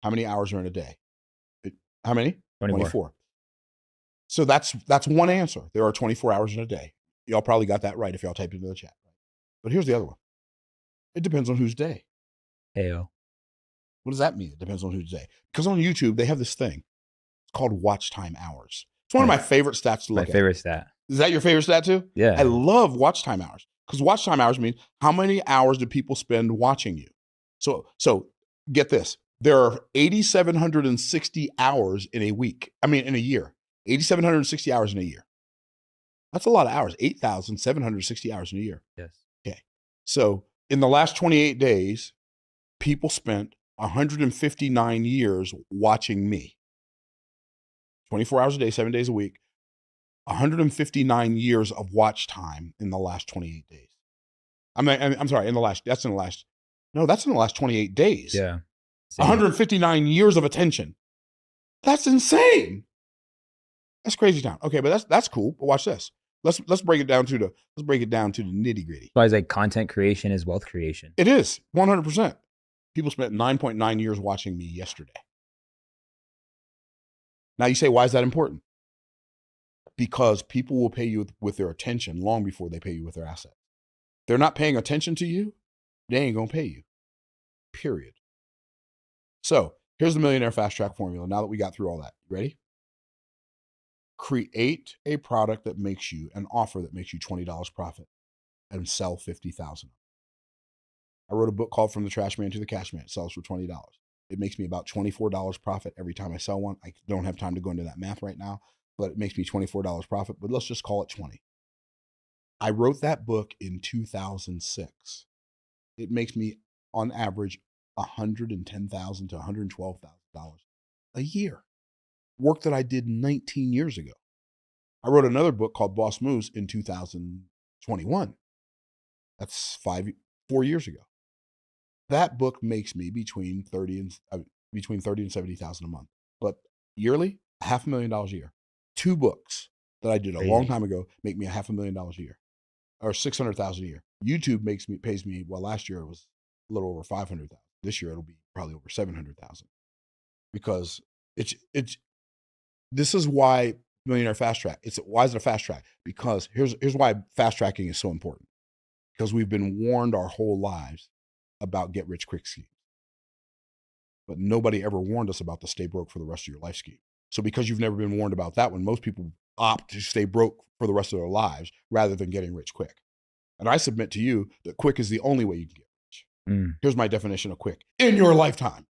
How many hours are in a day? How many? 24. So that's one answer. There are 24 hours in a day. Y'all probably got that right if y'all typed it into the chat. But here's the other one. It depends on whose day. Heyo. What does that mean? It depends on whose day. Because on YouTube, they have this thing. It's called watch time hours. It's one of my favorite stats to look at. My favorite stat. Is that your favorite stat too? Yeah. I love watch time hours because watch time hours means how many hours do people spend watching you? So get this. There are 8,760 hours in a week. In a year. 8,760 hours in a year. That's a lot of hours. 8,760 hours in a year. Yes. Okay. So in the last 28 days, people spent 159 years watching me. 24 hours a day, 7 days a week. 159 years of watch time in the last 28 days. I'm sorry, that's in the last 28 days. Yeah. 159 years of attention. That's insane. That's crazy town. Okay, but that's cool. But watch this. Let's break it down to the nitty gritty. So it's like content creation is wealth creation. It is 100%. People spent 9.9 years watching me yesterday. Now you say, why is that important? Because people will pay you with their attention long before they pay you with their assets. If they're not paying attention to you, they ain't gonna pay you. Period. So here's the Millionaire Fast Track formula. Now that we got through all that, you ready? Create a product that makes you an offer that makes you $20 profit and sell 50,000. I wrote a book called From the Trash Man to the Cash Man. It sells for $20. It makes me about $24 profit every time I sell one. I don't have time to go into that math right now, but it makes me $24 profit, but let's just call it 20. I wrote that book in 2006. It makes me on average $110,000 to $112,000 a year. Work that I did 19 years ago. I wrote another book called Boss Moves in 2021. That's 4 years ago. That book makes me between 30 and 70,000 a month. But yearly, $500,000 a year. 2 books that I did a long time ago make me $500,000 a year, or 600,000 a year. YouTube pays me. Well, last year it was a little over 500,000. This year it'll be probably over 700,000, because this is why Millionaire Fast Track. Why is it a fast track? Because here's why fast tracking is so important. Because we've been warned our whole lives about get rich quick schemes, but nobody ever warned us about the stay broke for the rest of your life scheme. So because you've never been warned about that one, most people opt to stay broke for the rest of their lives rather than getting rich quick. And I submit to you that quick is the only way you can get rich. Here's my definition of quick. In your lifetime.